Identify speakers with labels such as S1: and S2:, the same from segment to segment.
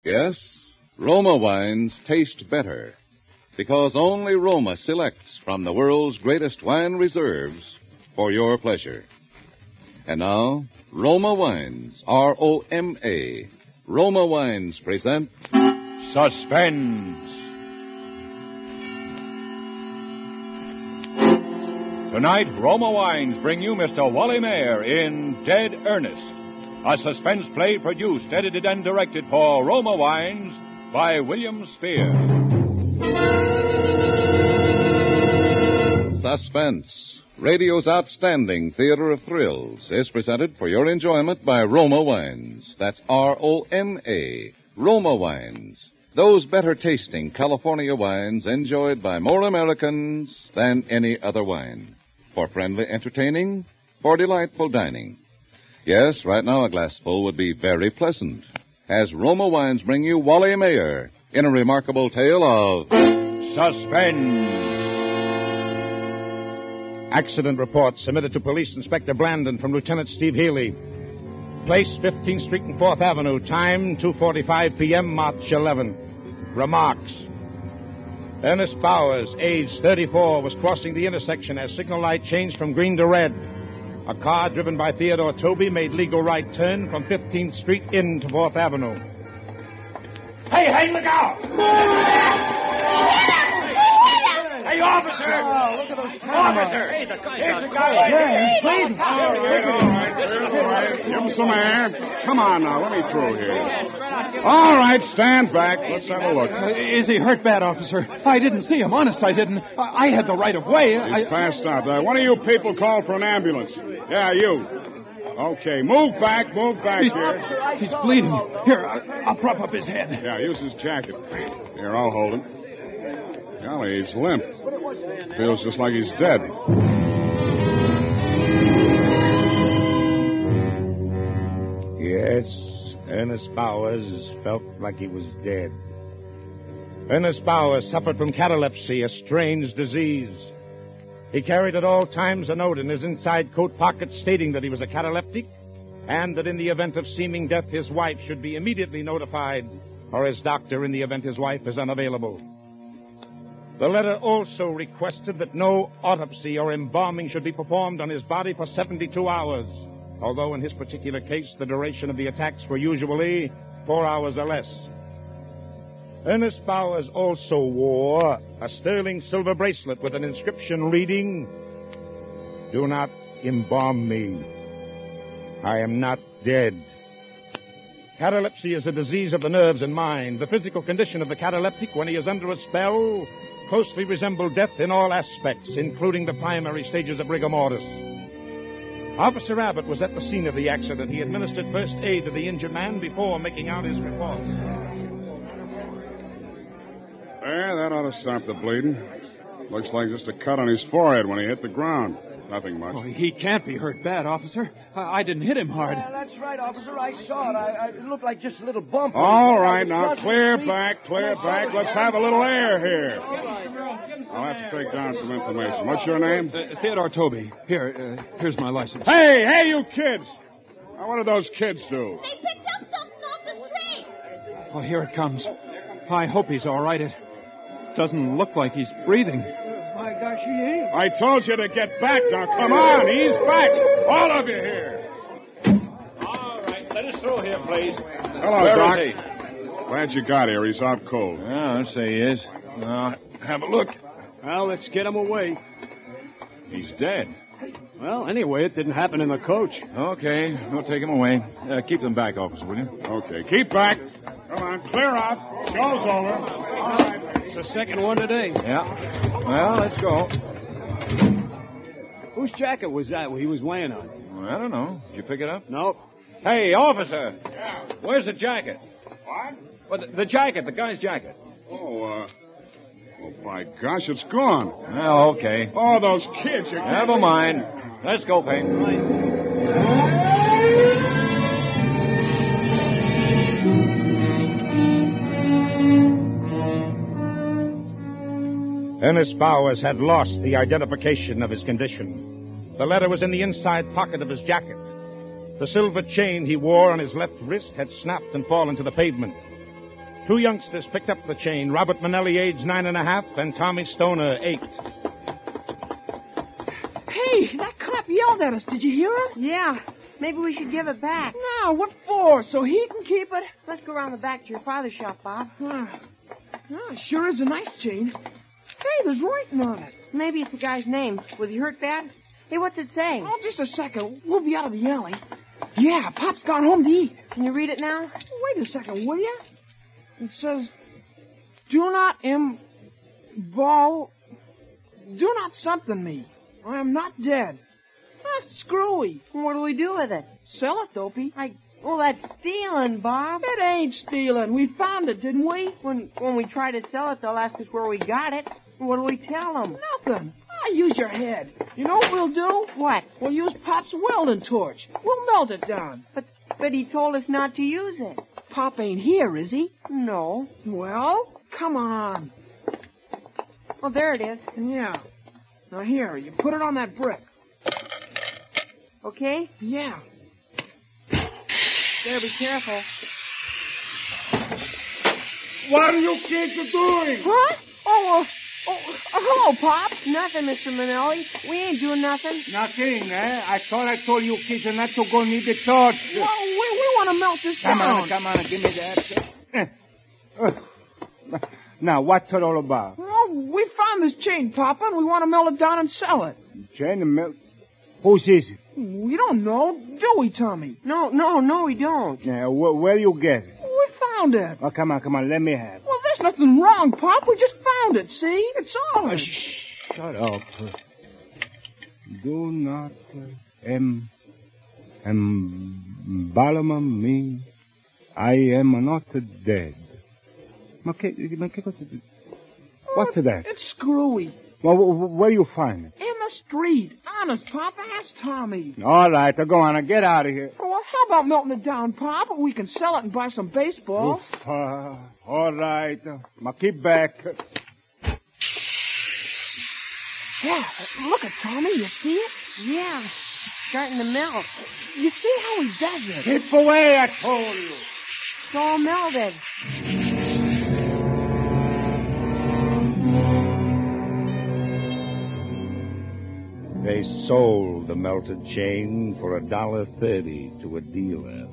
S1: Yes, Roma wines taste better because only Roma selects from the world's greatest wine reserves for your pleasure. And now, Roma Wines, R-O-M-A. Roma Wines present
S2: Suspense. Tonight, Roma Wines bring you Mr. Wally Mayer in Dead Ernest, a suspense play produced, edited, and directed for Roma Wines by William Spear.
S1: Suspense, radio's outstanding theater of thrills, is presented for your enjoyment by Roma Wines. That's R-O-M-A, Roma Wines. Those better-tasting California wines enjoyed by more Americans than any other wine. For friendly entertaining, for delightful dining. Yes, right now a glassful would be very pleasant. As Roma Wines bring you Wally Mayer in a remarkable tale of
S2: Suspense.
S3: Accident report submitted to Police Inspector Blandon from Lieutenant Steve Healy. Place 15th Street and 4th Avenue. Time 2:45 p.m. March 11. Remarks. Ernest Bowers, age 34, was crossing the intersection as signal light changed from green to red. A car driven by Theodore Toby made legal right turn from 15th Street into 4th Avenue.
S2: Hey, look out! Hey, officer!
S4: Oh, look at those cameras.
S2: Officer!
S4: Hey, the guy's
S2: Here's
S4: out
S2: the guy.
S4: Yeah, he's bleeding.
S2: All right.
S5: Give him some air. Come on now, let me through here. All right, stand back. Let's have a look.
S4: Is he hurt bad, officer? I didn't see him. Honest, I didn't. I had the right of way.
S5: He's passed out. One of you people call for an ambulance. Yeah, you. Okay, move back here.
S4: He's bleeding. Here, I'll prop up his head.
S5: Yeah, use his jacket. Here, I'll hold him. Golly, he's limp. Feels just like he's dead.
S3: Yes, Ernest Bowers felt like he was dead. Ernest Bowers suffered from catalepsy, a strange disease. He carried at all times a note in his inside coat pocket stating that he was a cataleptic and that in the event of seeming death, his wife should be immediately notified, or his doctor in the event his wife is unavailable. The letter also requested that no autopsy or embalming should be performed on his body for 72 hours, although in his particular case, the duration of the attacks were usually 4 hours or less. Ernest Bowers also wore a sterling silver bracelet with an inscription reading, "Do not embalm me. I am not dead." Catalepsy is a disease of the nerves and mind. The physical condition of the cataleptic when he is under a spell closely resembles death in all aspects, including the primary stages of rigor mortis. Officer Abbott was at the scene of the accident. He administered first aid to the injured man before making out his report.
S5: There, that ought to stop the bleeding. Looks like just a cut on his forehead when he hit the ground. Nothing much.
S4: Oh, he can't be hurt bad, officer. I didn't hit him hard.
S6: Yeah, that's right, officer. I saw it. It looked like just a little bump.
S5: All right, now, clear back. Let's have a little air here. I'll have to take down some information. What's your name?
S4: Theodore Toby. Here's my license.
S5: Hey, you kids! Now, what did those kids do?
S7: They picked up something off the street.
S4: Oh, here it comes. I hope he's all right. It doesn't look like he's breathing.
S6: My gosh, he ain't.
S5: I told you to get back. Now, come on. Ease back. All of you here.
S2: All right, let us through here, please.
S5: Hello,
S2: Where
S5: Doc.
S2: is he?
S5: Glad you got here. He's out cold.
S2: Yeah, I'd say he is. Now, have a look.
S8: Well, let's get him away.
S2: He's dead.
S8: Well, anyway, it didn't happen in the coach.
S2: Okay, we'll take him away. Keep them back, officer, will you?
S5: Okay, keep back. Come on, clear out. Show's over. All right.
S8: It's the second one today.
S2: Yeah. Well, let's go.
S8: Whose jacket was that he was laying on?
S2: Well, I don't know. Did you pick it up?
S8: Nope.
S2: Hey, officer.
S5: Yeah.
S2: Where's the jacket?
S5: What?
S2: Well, the jacket, the guy's jacket.
S5: Oh, my gosh, it's gone.
S2: Well, okay.
S5: Oh, those kids.
S2: Never mind. Let's go, Payne.
S3: Ernest Bowers had lost the identification of his condition. The letter was in the inside pocket of his jacket. The silver chain he wore on his left wrist had snapped and fallen to the pavement. 2 youngsters picked up the chain. Robert Manelli, age 9.5, and Tommy Stoner, 8.
S6: Hey, that cop yelled at us. Did you hear him?
S9: Yeah. Maybe we should give it back.
S6: No, what for? So he can keep it?
S9: Let's go around the back to your father's shop, Bob.
S6: Sure is a nice chain. Hey, there's writing on it.
S9: Maybe it's the guy's name. Was he hurt bad? Hey, what's it saying?
S6: Oh, just a second. We'll be out of the alley. Yeah, Pop's gone home to eat.
S9: Can you read it now?
S6: Wait a second, will you? It says, do not something me. I am not dead. Screwy.
S9: What do we do with it?
S6: Sell it, Dopey.
S9: Well, that's stealing, Bob.
S6: It ain't stealing. We found it, didn't we?
S9: When we try to sell it, they'll ask us where we got it. What do we tell them?
S6: Nothing. Use your head. You know what we'll do?
S9: What?
S6: We'll use Pop's welding torch. We'll melt it down.
S9: But he told us not to use it.
S6: Pop ain't here, is he?
S9: No.
S6: Well, come on.
S9: Well, there it is.
S6: Yeah. Now here, you put it on that brick.
S9: Okay?
S6: Yeah.
S9: Better be careful.
S5: What are you kids doing?
S9: What? Oh, hello, Pop. Nothing, Mr. Manelli. We ain't doing nothing.
S8: Nothing, eh? I thought I told you kids not to go near the torch.
S6: Well, we want to melt this down.
S8: Come on, give me that. Now, what's it all about?
S6: Well, we found this chain, Papa, and we want to melt it down and sell it.
S8: Chain and melt? Whose is it?
S6: We don't know, do we, Tommy?
S9: No, we don't.
S8: Yeah, where you get it?
S6: We found it.
S8: Oh, come on, let me have it.
S6: Well, there's nothing wrong, Pop. We just found it, see? It's ours.
S8: Shut up. Do not embalm me. I am not dead. What's that?
S6: It's screwy.
S8: Well, where you find it?
S6: In the street. Honest, Pop. Ask Tommy.
S8: All right, go on. Get out of here.
S6: Well, how about melting it down, Pop? We can sell it and buy some baseballs.
S8: Oof, all right. Keep back.
S6: Yeah, look at Tommy. You see it?
S9: Yeah. Starting to melt.
S6: You see how he does it?
S8: Keep away, I told you.
S9: It's all melted.
S3: They sold the melted chain for $1.30 to a dealer.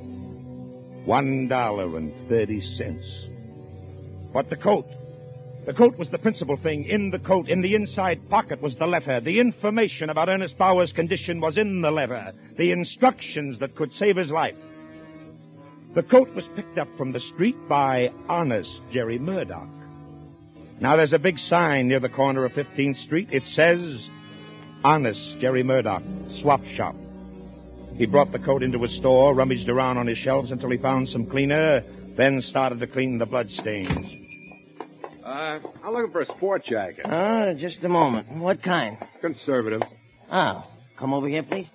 S3: $1.30. But the coat. The coat was the principal thing. In the coat, in the inside pocket, was the letter. The information about Ernest Bauer's condition was in the letter. The instructions that could save his life. The coat was picked up from the street by Earnest Jerry Murdoch. Now there's a big sign near the corner of 15th Street. It says, Earnest Jerry Murdoch, swap shop. He brought the coat into his store, rummaged around on his shelves until he found some cleaner, then started to clean the bloodstains.
S10: I'm looking for a sport jacket.
S11: Just a moment. What kind?
S10: Conservative.
S11: Oh, come over here, please.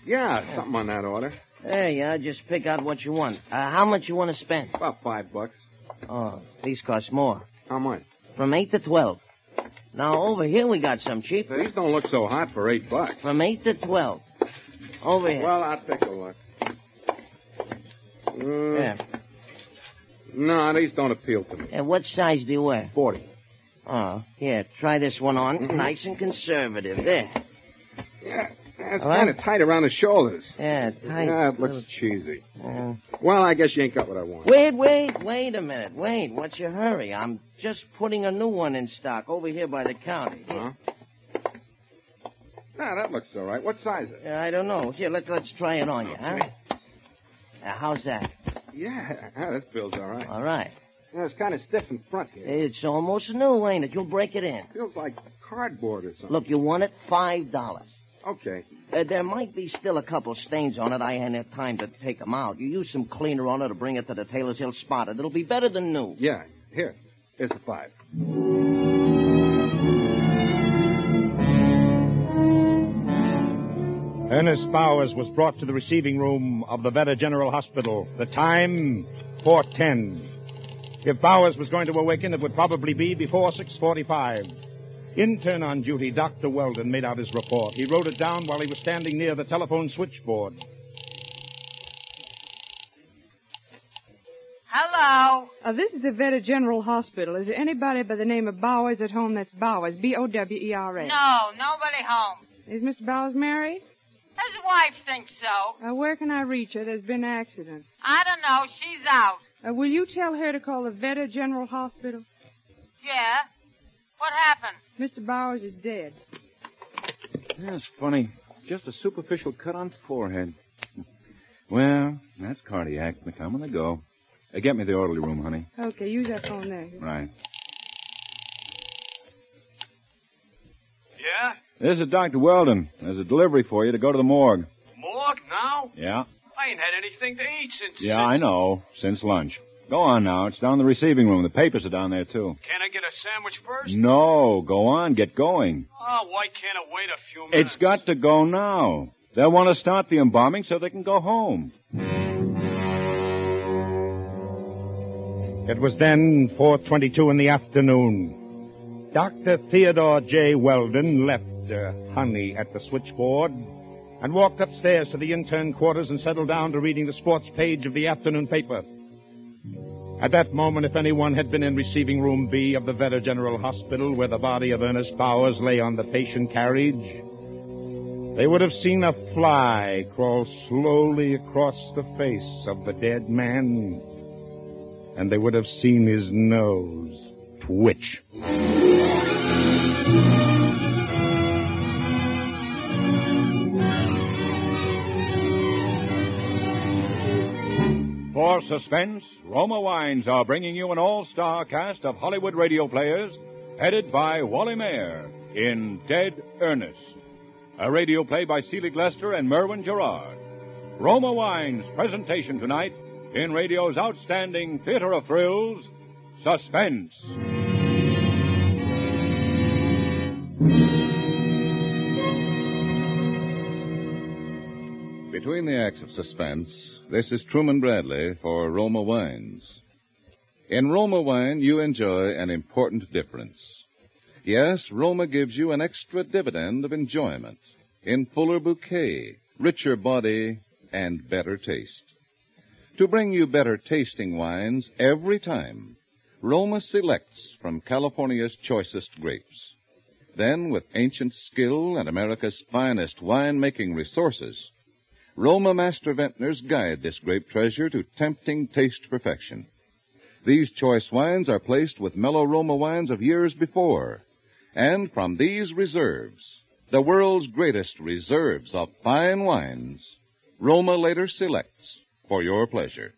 S10: Yeah, something on that order.
S11: There you are. Just pick out what you want. How much you want to spend?
S10: About $5.
S11: Oh, these cost more.
S10: How much?
S11: From 8 to 12. Now, over here we got some cheaper.
S10: These don't look so hot for $8.
S11: From 8 to 12. Over here.
S10: Well, I'll take a look.
S11: Yeah.
S10: No, these don't appeal to me.
S11: And what size do you wear?
S10: 40.
S11: Oh, here, try this one on. Nice and conservative. There.
S10: Yeah, it's kind of tight around the shoulders.
S11: Yeah, tight.
S10: Yeah, it looks cheesy. Well, I guess you ain't got what I want.
S11: Wait a minute. Wait, what's your hurry? I'm just putting a new one in stock over here by the counter.
S10: Huh? Nah, that looks all right. What size is it?
S11: I don't know. Here, let's try it on you, huh? How's that?
S10: Yeah, this feels all right.
S11: All right.
S10: Yeah, it's kind of stiff in front here.
S11: It's almost new, ain't it? You'll break it in.
S10: Feels like cardboard or something.
S11: Look, you want it? $5.
S10: Okay.
S11: There might be still a couple stains on it. I ain't had time to take them out. You use some cleaner on it to bring it to the tailor's. He'll spot it. It'll be better than new.
S10: Yeah, here's the $5.
S3: Ernest Bowers was brought to the receiving room of the Veta General Hospital. The time, 4:10. If Bowers was going to awaken, it would probably be before 6:45. Intern on duty, Dr. Weldon, made out his report. He wrote it down while he was standing near the telephone switchboard.
S7: Hello.
S12: This is the Vetter General Hospital. Is there anybody by the name of Bowers at home? That's Bowers, Bowers.
S7: No, nobody home.
S12: Is Mr. Bowers married?
S7: His wife thinks so.
S12: Where can I reach her? There's been an accident.
S7: I don't know. She's out.
S12: Will you tell her to call the Vetter General Hospital?
S7: Yeah? What happened?
S12: Mr. Bowers is dead.
S13: That's funny. Just a superficial cut on forehead. Well, that's cardiac. I'm gonna go. Get me the orderly room, honey.
S12: Okay, use that phone there.
S13: Right.
S14: Yeah?
S13: This is Dr. Weldon. There's a delivery for you to go to the morgue.
S14: Morgue now?
S13: Yeah.
S14: I ain't had anything to eat since...
S13: Yeah, I know. Since lunch. Go on now. It's down in the receiving room. The papers are down there, too.
S14: Can I get a sandwich first?
S13: No. Go on. Get going.
S14: Oh, why can't I wait a few minutes?
S13: It's got to go now. They'll want to start the embalming so they can go home.
S3: It was then 4:22 in the afternoon. Dr. Theodore J. Weldon left Honey at the switchboard and walked upstairs to the intern quarters and settled down to reading the sports page of the afternoon paper. At that moment, if anyone had been in receiving room B of the Vetter General Hospital where the body of Ernest Bowers lay on the patient carriage, they would have seen a fly crawl slowly across the face of the dead man, and they would have seen his nose twitch.
S2: For Suspense, Roma Wines are bringing you an all-star cast of Hollywood radio players headed by Wally Mayer in Dead Ernest, a radio play by Selig Lester and Merwin Gerard. Roma Wines' presentation tonight in radio's outstanding theater of thrills, Suspense.
S1: Between the acts of Suspense, this is Truman Bradley for Roma Wines. In Roma Wine, you enjoy an important difference. Yes, Roma gives you an extra dividend of enjoyment in fuller bouquet, richer body, and better taste. To bring you better tasting wines every time, Roma selects from California's choicest grapes. Then, with ancient skill and America's finest wine-making resources, Roma master vintners guide this grape treasure to tempting taste perfection. These choice wines are placed with mellow Roma wines of years before, and from these reserves, the world's greatest reserves of fine wines, Roma later selects for your pleasure.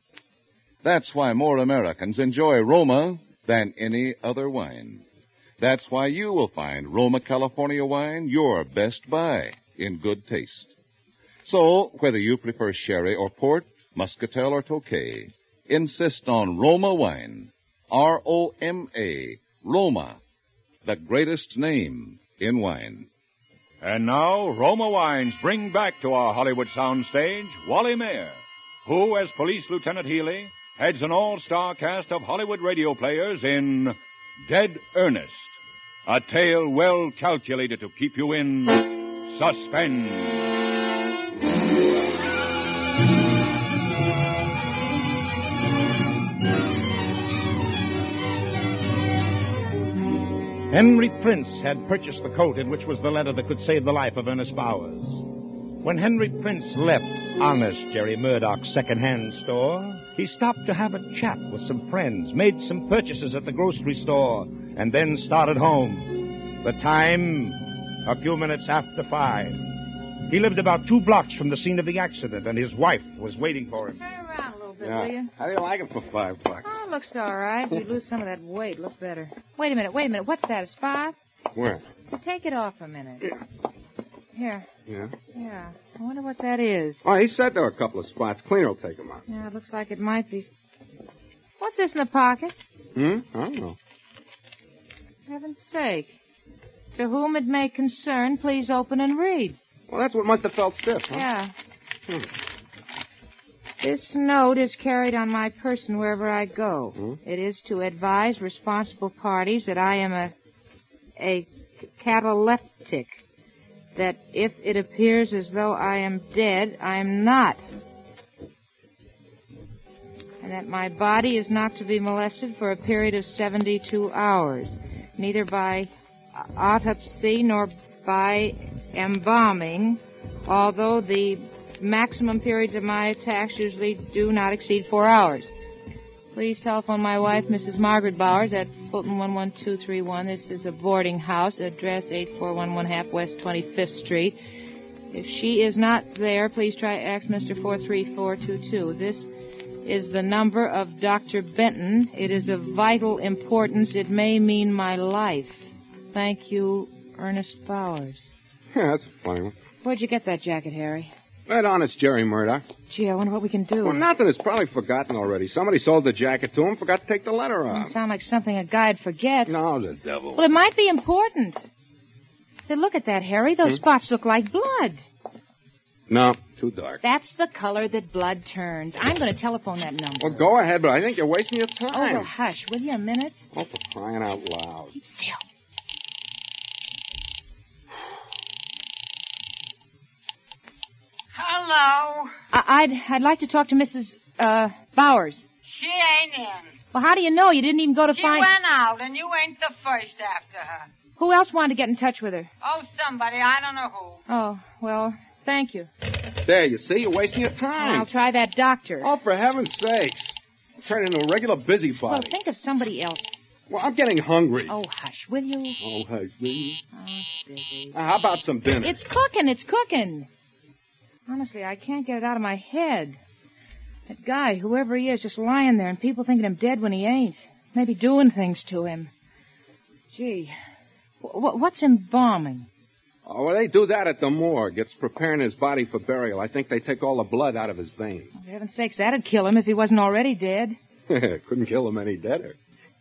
S1: That's why more Americans enjoy Roma than any other wine. That's why you will find Roma California wine your best buy in good taste. So, whether you prefer sherry or port, muscatel or tokay, insist on Roma wine. R-O-M-A, Roma, the greatest name in wine.
S2: And now, Roma Wines bring back to our Hollywood soundstage Wally Mayer, who, as Police Lieutenant Healy, heads an all-star cast of Hollywood radio players in Dead Ernest, a tale well calculated to keep you in suspense.
S3: Henry Prince had purchased the coat in which was the letter that could save the life of Ernest Bowers. When Henry Prince left honest Jerry Murdoch's second-hand store, he stopped to have a chat with some friends, made some purchases at the grocery store, and then started home. The time, a few minutes after 5. He lived about 2 blocks from the scene of the accident, and his wife was waiting for him.
S9: Turn around a little bit, will you?
S10: How do you like it for $5?
S9: Oh, looks all right. You lose some of that weight. Look better. Wait a minute. What's that? It's 5?
S10: Where?
S9: Take it off a minute. Here.
S10: Yeah?
S9: Yeah. I wonder what that is.
S10: Oh, he said there were a couple of spots. Cleaner will take them out.
S9: Yeah, it looks like it might be. What's this in the pocket?
S10: I don't know.
S9: Heaven's sake. To whom it may concern, please open and read.
S10: Well, that's what must have felt stiff, huh?
S9: Yeah. This note is carried on my person wherever I go. It is to advise responsible parties that I am a cataleptic, that if it appears as though I am dead, I am not. And that my body is not to be molested for a period of 72 hours, neither by autopsy nor by embalming, although the maximum periods of my attacks usually do not exceed 4 hours. Please telephone my wife, Mrs. Margaret Bowers, at Fulton 11231. This is a boarding house, address 8411 half West 25th Street. If she is not there, please try X Mr. 43422. This is the number of Dr. Benton. It is of vital importance. It may mean my life. Thank you, Ernest Bowers.
S10: Yeah, that's a funny one.
S9: Where'd you get that jacket, Harry?
S10: That honest Jerry Murdoch.
S9: Gee, I wonder what we can do.
S10: Well, nothing. It's probably forgotten already. Somebody sold the jacket to him, forgot to take the letter off.
S9: Doesn't sound like something a guy'd forget.
S10: No, the devil.
S9: Well, it might be important. Say, look at that, Harry. Those spots look like blood.
S10: No, too dark.
S9: That's the color that blood turns. I'm going to telephone that number.
S10: Well, go ahead, but I think you're wasting your time.
S9: Oh, well, hush. Will you a minute?
S10: Oh, for crying out loud.
S9: Keep still.
S7: Hello.
S9: I'd like to talk to Mrs. Bowers.
S7: She ain't in.
S9: Well, how do you know? You didn't even go to
S7: She
S9: find...
S7: went out, and you ain't the first after her.
S9: Who else wanted to get in touch with her?
S7: Oh, somebody. I don't know who.
S9: Oh, well, thank you.
S10: There, you see? You're wasting your time.
S9: I'll try that doctor.
S10: Oh, for heaven's sakes. I'm turning into a regular busybody.
S9: Well, think of somebody else.
S10: Well, I'm getting hungry.
S9: Oh, hush, will you?
S10: Oh, hush, will you?
S9: Oh, busy.
S10: How about some dinner?
S9: It's cooking. Honestly, I can't get it out of my head. That guy, whoever he is, just lying there and people thinking him dead when he ain't. Maybe doing things to him. Gee, what's embalming?
S10: Oh, well, they do that at the morgue. It's preparing his body for burial. I think they take all the blood out of his veins.
S9: For heaven's sakes, that'd kill him if he wasn't already dead.
S10: Couldn't kill him any deader.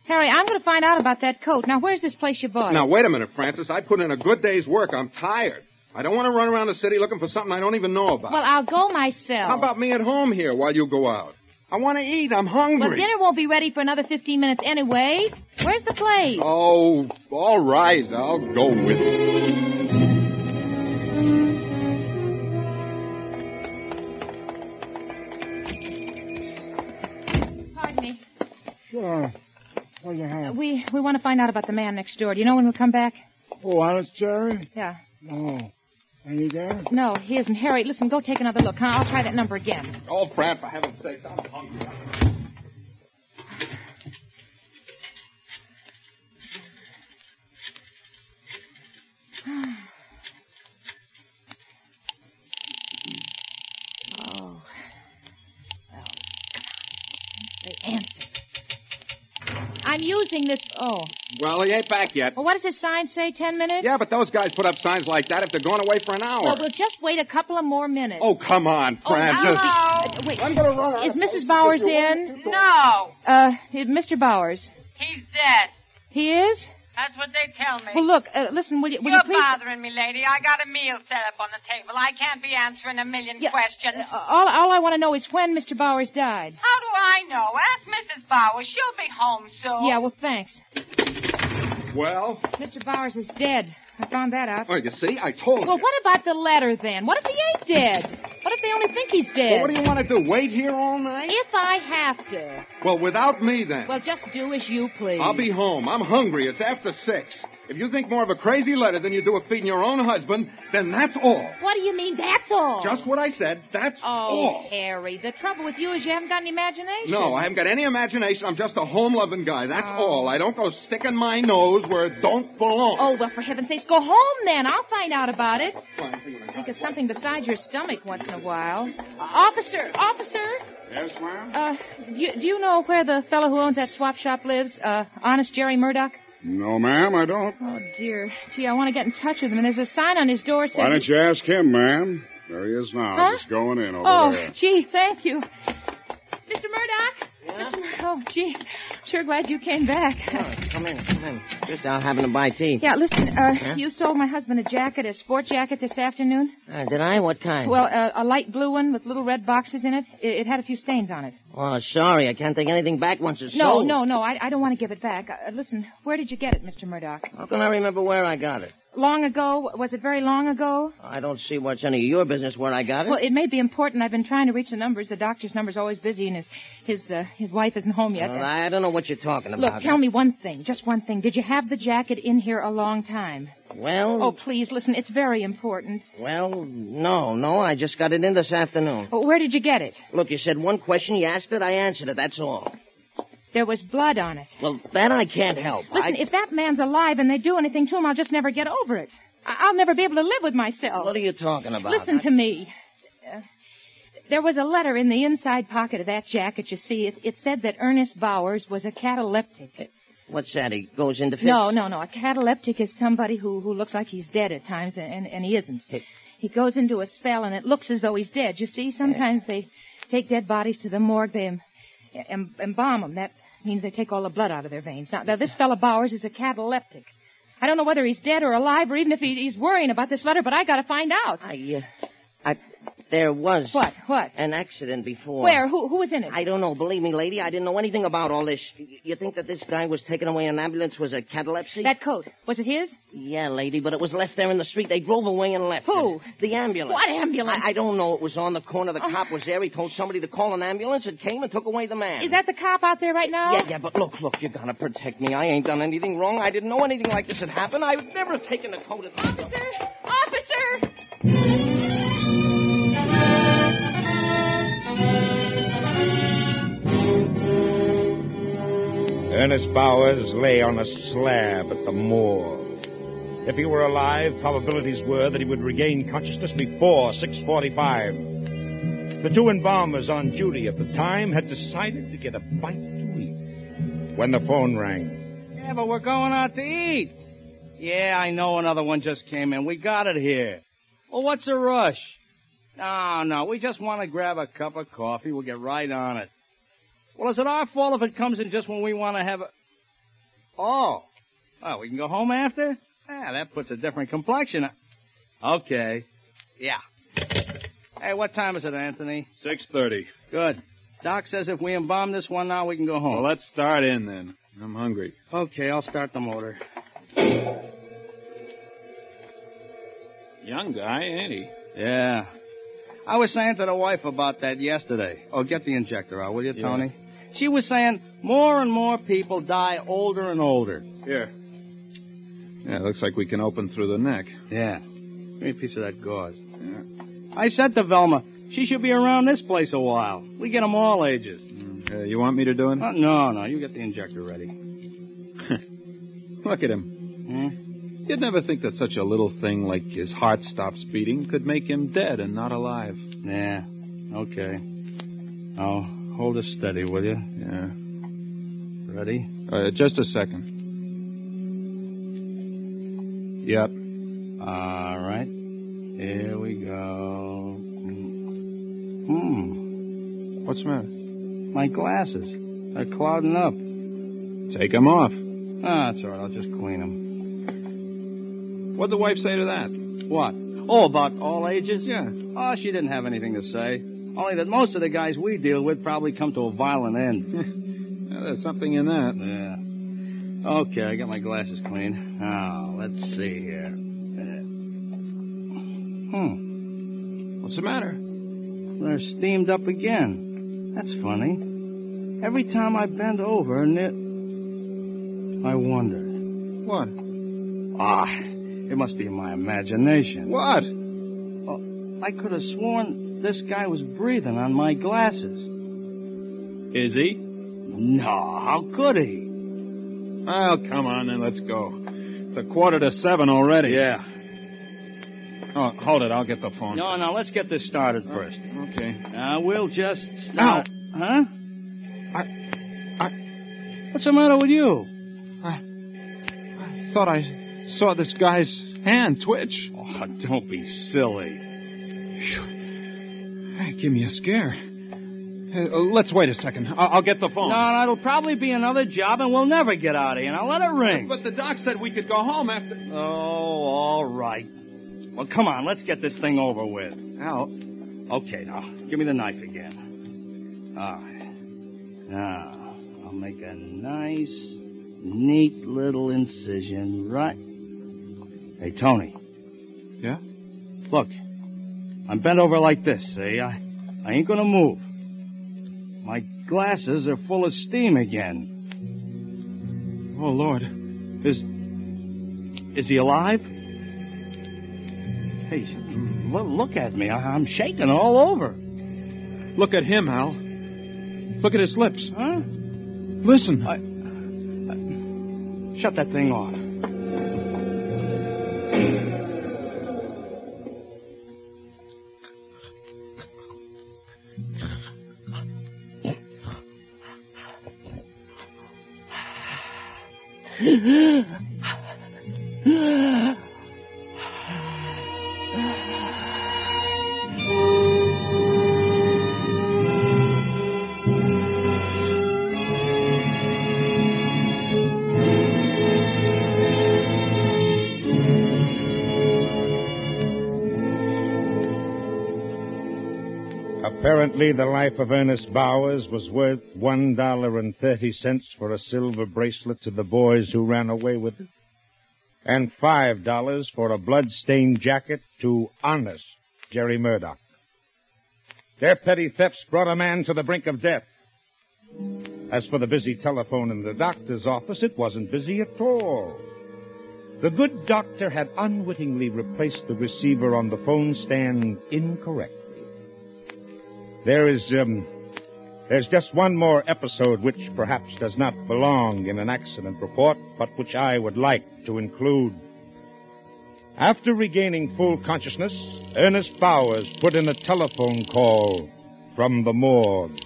S9: Harry, I'm going to find out about that coat. Now, where's this place you bought it?
S10: Now, wait a minute, Francis. I put in a good day's work. I'm tired. I don't want to run around the city looking for something I don't even know about.
S9: Well, I'll go myself.
S10: How about me at home here while you go out? I want to eat. I'm hungry.
S9: Well, dinner won't be ready for another 15 minutes anyway. Where's the place?
S10: Oh, all right. I'll go with you.
S9: Pardon me.
S8: Sure. What do you have?
S9: We want to find out about the man next door. Do you know when we'll come back?
S8: Oh, honest Jerry?
S9: Yeah.
S8: No. Ain't he there?
S9: No, he isn't. Harry, listen, go take another look, huh? I'll try that number again.
S10: Oh, Fran, for heaven's sake, I'm hungry.
S9: Oh. Well, they answered. I'm using this... Oh.
S10: Well, he ain't back yet.
S9: Well, what does this sign say, 10 minutes?
S10: Yeah, but those guys put up signs like that if they're going away for an hour.
S9: Well, we'll just wait a couple of more minutes.
S10: Oh, come on, Francis.
S7: Hello.
S9: Wait.
S10: I'm going to run.
S9: Is Mrs. Bowers in?
S7: No.
S9: Mr. Bowers.
S7: He's dead.
S9: He is?
S7: That's what they tell me.
S9: Well, look, listen, will you
S7: You're
S9: please...
S7: bothering me, lady. I got a meal set up on the table. I can't be answering a million questions.
S9: All I want to know is when Mr. Bowers died.
S7: How do I know? Ask Mrs. Bowers. She'll be home soon.
S9: Yeah, well, thanks.
S10: Well?
S9: Mr. Bowers is dead. I found that out.
S10: Oh, you see? I told you.
S9: Well, what about the letter, then? What if he ain't dead? What if they only think he's dead?
S10: Well, what do you want to do, wait here all night?
S9: If I have to.
S10: Well, without me, then.
S9: Well, just do as you please.
S10: I'll be home. I'm hungry. It's after 6. If you think more of a crazy letter than you do of feeding your own husband, then that's all.
S9: What do you mean, that's all?
S10: Just what I said. That's all.
S9: Oh, Harry, the trouble with you is you haven't got any imagination.
S10: No, I haven't got any imagination. I'm just a home-loving guy. That's all. I don't go sticking my nose where it don't belong.
S9: Oh, well, for heaven's sakes, go home then. I'll find out about it. Think of something besides your stomach once in a while. Officer!
S5: Yes, ma'am?
S9: Do you know where the fellow who owns that swap shop lives? Honest Jerry Murdoch?
S5: No, ma'am, I don't.
S9: Oh, dear. Gee, I want to get in touch with him, and there's a sign on his door saying...
S5: Why don't you ask him, ma'am? There he is now, just going in over there.
S9: Oh, gee, thank you. Mr. Murdoch?
S11: Yeah?
S9: Oh, gee. Sure glad you came back.
S11: Oh, come in. Just out having to buy tea.
S9: Yeah, listen, you sold my husband a sport jacket this afternoon?
S11: Did I? What kind?
S9: Well, a light blue one with little red boxes in it. It had a few stains on it.
S11: Oh, sorry. I can't take anything back once it's sold.
S9: No. I don't want to give it back. Listen, where did you get it, Mr. Murdoch?
S11: How can I remember where I got it?
S9: Long ago? Was it very long ago?
S11: I don't see what's any of your business where I got it.
S9: Well, it may be important. I've been trying to reach the numbers. The doctor's number's always busy, and his wife isn't home yet.
S11: Well, I don't know what you're talking about.
S9: Look, tell me one thing, just one thing. Did you have the jacket in here a long time?
S11: Well...
S9: Oh, please, listen, it's very important.
S11: Well, no, I just got it in this afternoon.
S9: Well, where did you get it?
S11: Look, you said one question, you asked it, I answered it, that's all.
S9: There was blood on it.
S11: Well, that I can't help.
S9: Listen, if that man's alive and they do anything to him, I'll just never get over it. I'll never be able to live with myself.
S11: What are you talking about?
S9: Listen to me. There was a letter in the inside pocket of that jacket, you see. It said that Ernest Bowers was a cataleptic.
S11: What's that? He goes into fits?
S9: No. A cataleptic is somebody who looks like he's dead at times, and he isn't. He goes into a spell, and it looks as though he's dead. You see, sometimes they take dead bodies to the morgue. They embalm them. That means they take all the blood out of their veins. Now this fellow Bowers is a cataleptic. I don't know whether he's dead or alive, or even if he's worrying about this letter, but I gotta find out.
S11: There was...
S9: What?
S11: An accident before.
S9: Where? Who was in it?
S11: I don't know. Believe me, lady, I didn't know anything about all this. You think that this guy was taken away in an ambulance was a catalepsy?
S9: That coat, was it his?
S11: Yeah, lady, but it was left there in the street. They drove away and left.
S9: Who?
S11: The ambulance.
S9: What ambulance?
S11: I don't know. It was on the corner. The cop was there. He told somebody to call an ambulance. It came and took away the man.
S9: Is that the cop out there right now?
S11: Yeah, but look, you gotta protect me. I ain't done anything wrong. I didn't know anything like this had happened. I would never have taken a coat of...
S9: Officer!
S3: Ernest Bowers lay on a slab at the morgue. If he were alive, probabilities were that he would regain consciousness before 6:45. The two embalmers on duty at the time had decided to get a bite to eat when the phone rang.
S15: Yeah, but we're going out to eat. Yeah, I know another one just came in. We got it here. Well, what's the rush? No, we just want to grab a cup of coffee. We'll get right on it. Well, is it our fault if it comes in just when we want to have a... Oh, we can go home after? That puts a different complexion. Okay. Yeah. Hey, what time is it, Anthony?
S13: 6:30.
S15: Good. Doc says if we embalm this one now, we can go home.
S13: Well, let's start in then. I'm hungry.
S15: Okay, I'll start the motor.
S13: Young guy, ain't he?
S15: Yeah. I was saying to the wife about that yesterday. Oh, get the injector out, will you, Tony?
S13: Yeah.
S15: She was saying more and more people die older and older.
S13: Here. Yeah, looks like we can open through the neck.
S15: Yeah. Give me a piece of that gauze. Yeah. I said to Velma, she should be around this place a while. We get them all ages.
S13: You want me to do it?
S15: No. You get the injector ready.
S13: Look at him. You'd never think that such a little thing like his heart stops beating could make him dead and not alive.
S15: Yeah. Okay. Now, hold it steady, will you?
S13: Yeah.
S15: Ready?
S13: Just a second. Yep.
S15: All right. Here we go.
S13: What's the matter?
S15: My glasses. They're clouding up.
S13: Take them off.
S15: That's all right. I'll just clean them.
S13: What'd the wife say to that?
S15: What? Oh, about all ages?
S13: Yeah.
S15: Oh, she didn't have anything to say. Only that most of the guys we deal with probably come to a violent end.
S13: There's something in that.
S15: Yeah. Okay, I got my glasses clean. Now, let's see here.
S13: What's the matter?
S15: They're steamed up again. That's funny. Every time I bend over, I wonder.
S13: What?
S15: It must be my imagination.
S13: What?
S15: Oh, I could have sworn this guy was breathing on my glasses.
S13: Is he?
S15: No, how could he?
S13: Well, come on then, let's go. It's 6:45 already.
S15: Yeah.
S13: Oh, hold it, I'll get the phone.
S15: No, let's get this started first.
S13: Okay.
S15: We'll just start.
S13: Now.
S15: Huh? What's the matter with you?
S13: I thought I saw this guy's hand twitch.
S15: Oh, don't be silly.
S13: Hey, give me a scare.
S4: Let's wait a second. I'll get the phone.
S15: No, it'll probably be another job, and we'll never get out of here. Now, let it ring.
S4: But the doc said we could go home after...
S15: Oh, all right. Well, come on, let's get this thing over with.
S4: Al.
S15: Okay, now, give me the knife again. All right. Now, I'll make a nice, neat little incision right... Hey, Tony.
S4: Yeah?
S15: Look, I'm bent over like this, see? I ain't gonna move. My glasses are full of steam again.
S4: Oh, Lord.
S15: Is he alive? Hey, look at me. I'm shaking all over.
S4: Look at him, Al. Look at his lips.
S15: Huh?
S4: Listen.
S15: Shut that thing off.
S3: Apparently, the life of Ernest Bowers was worth $1.30 for a silver bracelet to the boys who ran away with it, and $5 for a blood-stained jacket to Honest Jerry Murdoch. Their petty thefts brought a man to the brink of death. As for the busy telephone in the doctor's office, it wasn't busy at all. The good doctor had unwittingly replaced the receiver on the phone stand incorrectly. There's just one more episode which perhaps does not belong in an accident report, but which I would like to include. After regaining full consciousness, Ernest Bowers put in a telephone call from the morgue.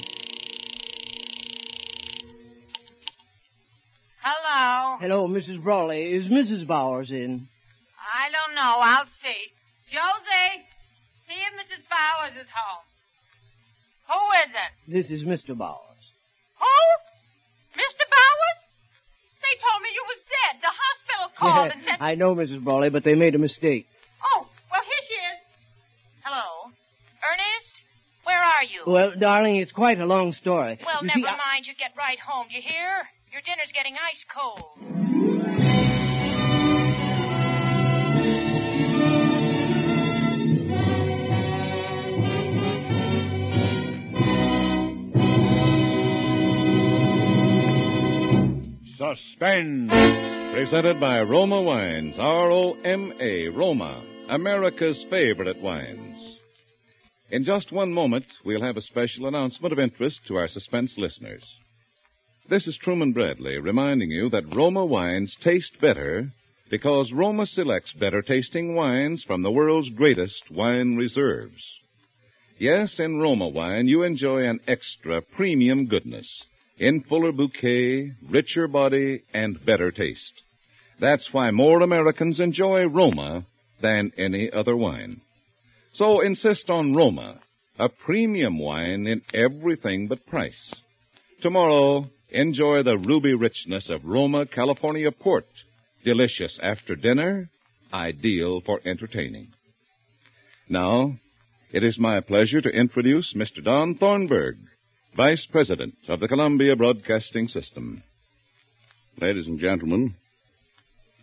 S7: Hello?
S11: Hello, Mrs. Brawley. Is Mrs. Bowers in?
S7: I don't know. I'll see. Josie, see if Mrs. Bowers is home. Who is it?
S11: This is Mr. Bowers.
S7: Who? Mr. Bowers? They told me you was dead. The hospital called and said...
S11: I know, Mrs. Brawley, but they made a mistake.
S7: Oh, well, here she is. Hello? Ernest? Where are you?
S11: Well, darling, it's quite a long story.
S7: Well,
S11: You
S7: never
S11: see,
S7: mind. You get right home. You hear? Your dinner's getting ice cold.
S2: Suspense.
S1: Presented by Roma Wines, R-O-M-A, Roma, America's favorite wines. In just one moment, we'll have a special announcement of interest to our Suspense listeners. This is Truman Bradley reminding you that Roma wines taste better because Roma selects better tasting wines from the world's greatest wine reserves. Yes, in Roma wine, you enjoy an extra premium goodness in fuller bouquet, richer body, and better taste. That's why more Americans enjoy Roma than any other wine. So insist on Roma, a premium wine in everything but price. Tomorrow, enjoy the ruby richness of Roma California port, delicious after dinner, ideal for entertaining. Now, it is my pleasure to introduce Mr. Don Thornburg, Vice President of the Columbia Broadcasting System.
S5: Ladies and gentlemen,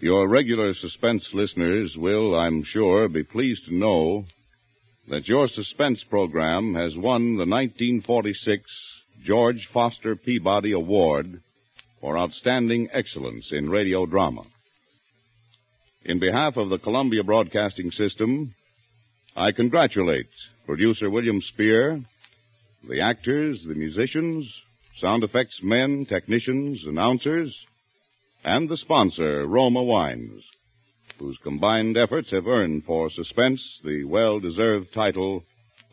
S5: your regular Suspense listeners will, I'm sure, be pleased to know that your Suspense program has won the 1946 George Foster Peabody Award for Outstanding Excellence in Radio Drama. In behalf of the Columbia Broadcasting System, I congratulate producer William Spear, the actors, the musicians, sound effects men, technicians, announcers, and the sponsor, Roma Wines, whose combined efforts have earned for Suspense the well-deserved title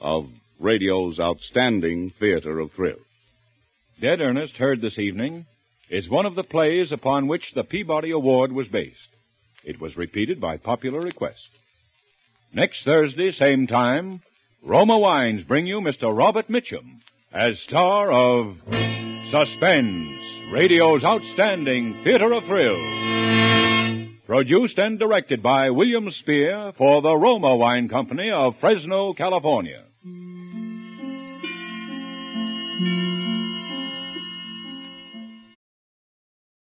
S5: of radio's outstanding theater of thrills.
S2: Dead Ernest, heard this evening, is one of the plays upon which the Peabody Award was based. It was repeated by popular request. Next Thursday, same time, Roma Wines bring you Mr. Robert Mitchum as star of Suspense, radio's outstanding theater of thrills. Produced and directed by William Spear for the Roma Wine Company of Fresno, California.